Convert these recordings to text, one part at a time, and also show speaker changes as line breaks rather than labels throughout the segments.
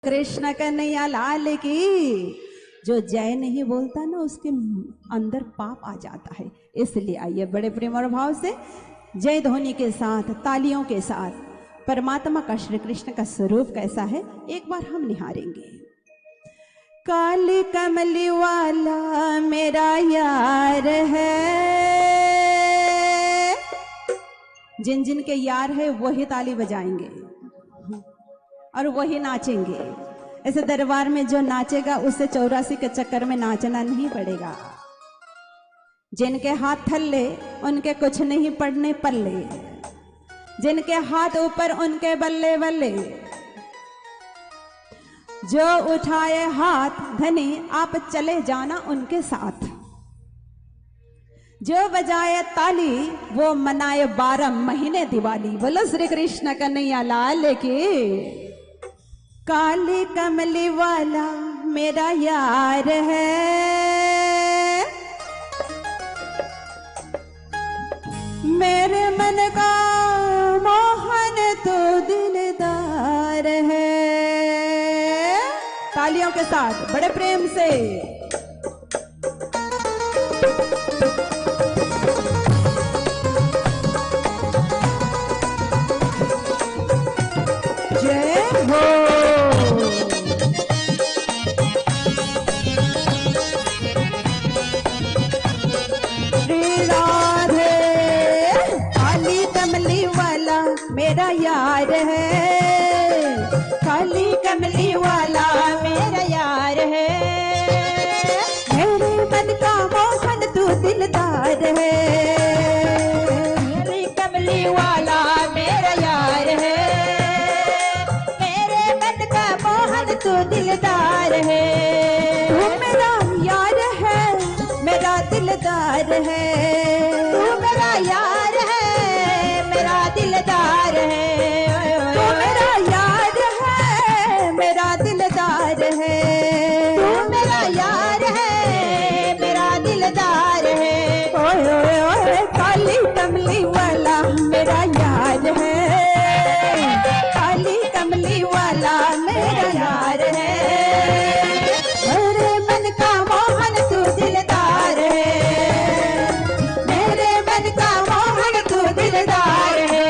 कृष्ण कन्हैया लाल की। जो जय नहीं बोलता ना उसके अंदर पाप आ जाता है। इसलिए आइए बड़े प्रेम और भाव से जय ध्वनि के साथ, तालियों के साथ परमात्मा का, श्री कृष्ण का स्वरूप कैसा है एक बार हम निहारेंगे। काली कमली वाला मेरा यार है। जिन जिन के यार है वही ताली बजाएंगे और वही नाचेंगे। ऐसे दरबार में जो नाचेगा उसे 84 के चक्कर में नाचना नहीं पड़ेगा। जिनके हाथ थल्ले उनके कुछ नहीं पड़ने पल्ले, जिनके हाथ ऊपर उनके बल्ले बल्ले। जो उठाए हाथ धनी आप चले जाना उनके साथ। जो बजाए ताली वो मनाए 12 महीने दिवाली। बोलो श्री कृष्ण कन्हैया लाल की। काली कमली वाला मेरा यार है। मेरे मन का मोहन तो दिलदार है। तालियों के साथ बड़े प्रेम से जय हो। मेरा यार है, काली कमली वाला मेरा यार है। मेरे मन का मोहन तू दिलदार है। काली कमली वाला मेरा यार है। मेरे मन का मोहन तू दिलदार है। तू मेरा यार है, मेरा दिलदार है। तू मेरा यार है, मेरा दिलदार है। तू मेरा यार है, मेरा दिलदार है। तू मेरा यार है, मेरा दिलदार है। ओए ओए ओए काली कमली वाला मेरा यार है। काली कमली वाला मेरा यार है। मेरे मन का मोहन तू दिलदार है। मेरे मन का मोहन तू दिलदार है।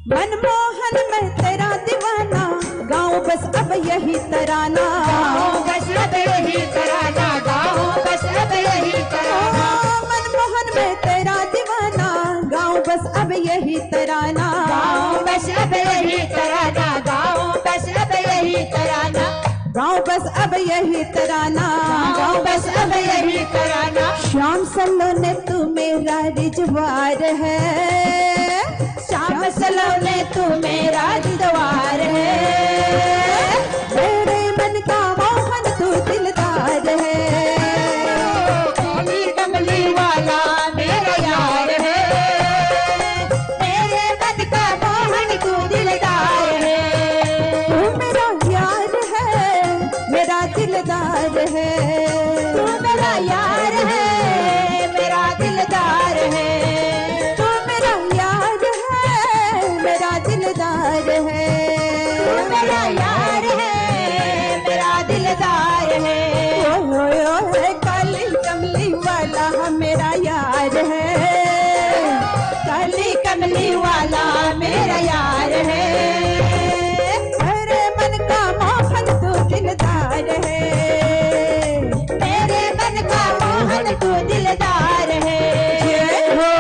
मनमोहन में तेरा दीवाना, गाँव बस अब यही तराना।
बस अब यही तराना, गाँव बस अब यही तराना।
मनमोहन में तेरा दीवाना, गाँव बस अब यही तराना।
गाँव बस अब यही तराना, गाँव बस अब यही तराना।
गाँव बस अब यही तराना,
गाँव बस अब यही तराना।
श्याम सलोने तू मेरा रिजवार है।
श्याम सलोने तू मेरा दिलदार है।
मेरे मन का मोहन तू दिलदार है।
काली कमली वाला मेरा यार है। मेरे मन का मोहन तू दिलदार है।
तू मेरा यार है, मेरा दिलदार है।
तू मेरा यार है, मेरा दिलदार है।
तू मेरा यार है, मेरा दिलदार है।
तू मेरा यार है, मेरा दिलदार है।
ओए ओए काली कमली वाला मेरा यार है।
काली कमली वाला मेरा यार है।
मेरे मन का मोहन तू दिलदार है।
मेरे मन का मोहन तू दिलदार है।
जय हो।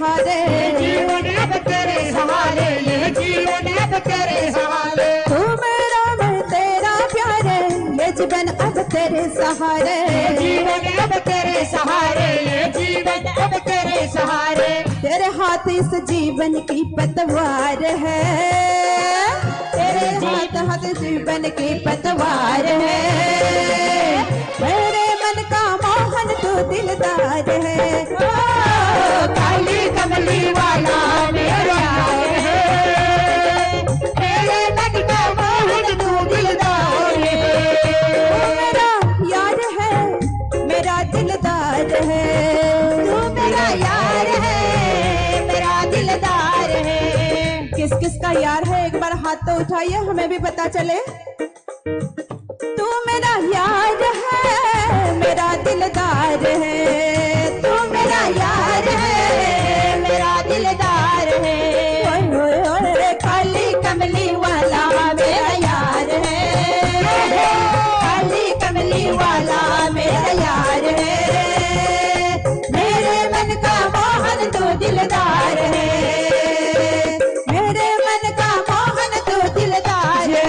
सहारे,
जीवन अब तेरे सहारे, ये जीवन अब तेरे सहारे।
तू मेरा मैं तेरा प्यार है, ये जीवन अब तेरे सहारे,
जीवन अब तेरे सहारे, ये जीवन अब तेरे सहारे।
तेरे हाथ इस जीवन की पतवार है, तेरे हाथ जीवन की पतवार है, मेरे मन का मोहन तू दिलदार है।
ओ, काली कमली वाला मेरा यार है, मेरे मन का मोहन तू दिलदार है।
तू मेरा यार है, मेरा दिलदार है,
तू मेरा यार है, मेरा दिलदार है।
किस किस का यार है एक बार हाथ तो उठाइए, हमें भी पता चले। तू मेरा यार है, मेरा दिलदार है,
तू मेरा यार है, मेरा दिलदार है।
ओए ओए ओए,
काली कमली वाला मेरा यार है, काली कमली वाला मेरा यार है, मेरे मन का मोहन तू दिलदार है,
मेरे मन का
मोहन तू दिलदार है।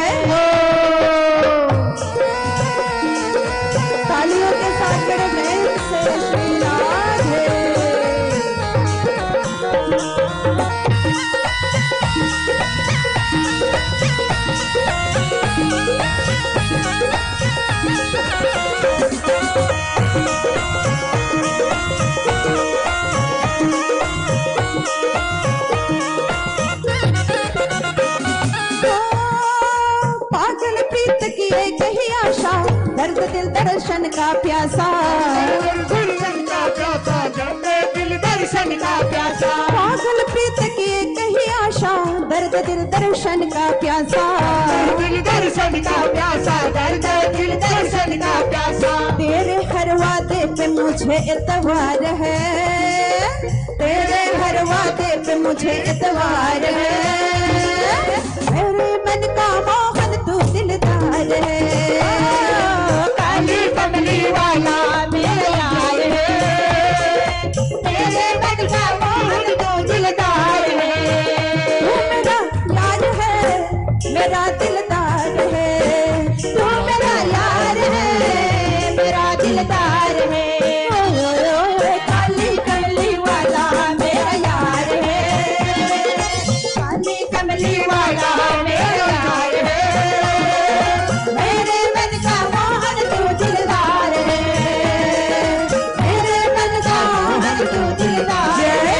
तालियों के साथ बड़े प्रेम से श्री राधे। पागल प्रीत की एक ही आशा, दर्द दिल दर्शन का प्यासा,
दर्शन का प्यासा, दिल दर्शन का प्यासा।
पागल प्रीत की एक ही आशा, दर्द दिल दर्शन का प्यासा,
दिल दर्शन का प्यासा, दर्द दिल दर्शन का प्यासा।
तेरे हर वादे पे मुझे एतवार है, तेरे हर वादे पे मुझे एतवार है, मेरे मन का मोहन तू दिलदार है।
काली कमली वाला मेरा यार है, तेरे मन का मोहन तू दिलदार है।
तू मेरा यार है, मेरा दिलदार है,
तू मेरा यार है, मेरा दिलदार है।
ओए ओए ओए,
काली कमली वाला मेरा यार है, काली कमली वाला मेरा यार है, मेरे मन का मोहन तू दिलदार है, मेरे मन का मोहन तू दिलदार है।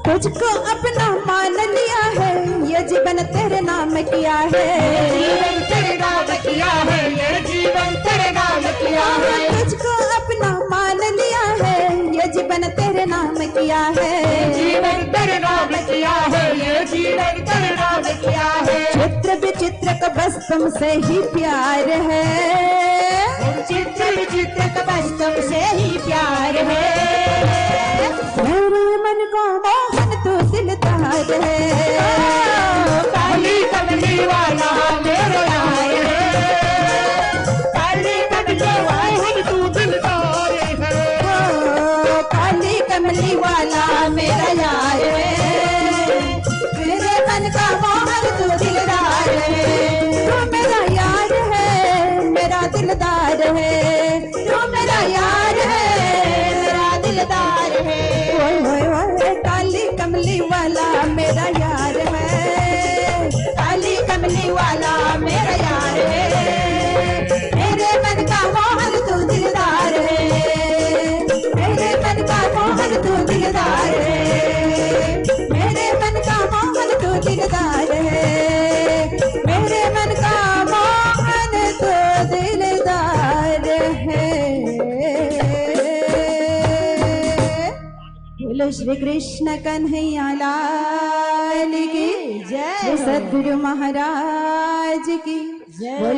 तुझको अपना मान लिया है, ये जीवन तेरे नाम किया है,
जीवन तेरे नाम किया है, ये जीवन तेरे नाम किया है।
तुझको अपना मान लिया है, ये जीवन तेरे नाम किया है,
जीवन तेरे नाम किया है, ये जीवन तेरे नाम किया है।
चित्र विचित्र का बस तुमसे ही प्यार है,
चित्र विचित्र का बस तुमसे ही प्यार है,
मेरे मन का मोहन तू दिलदार है।
काली कमली वाला मेरा यार है, काली कमली वाला तू दिलदार है।
ओ, काली कमली वाला मेरा यार है,
मेरे मन का मोहन तू दिलदार है।
तू मेरा यार है, मेरा दिलदार है,
तू मेरा यार है, मेरा दिलदार है।
ओए ओए ओए, काली कमली वाला मेरा यार है,
काली कमली वाला मेरा यार है, मेरे मन का मोहन तू दिलदार है, मेरे मन का मोहन तू दिलदार है,
मेरे मन का मोहन तू दिलदार है, मेरे मन का मोहन तू दिलदार है। बोलो श्री कृष्ण कन्हैया लाल की जय, सद्गुरु महाराज की जय।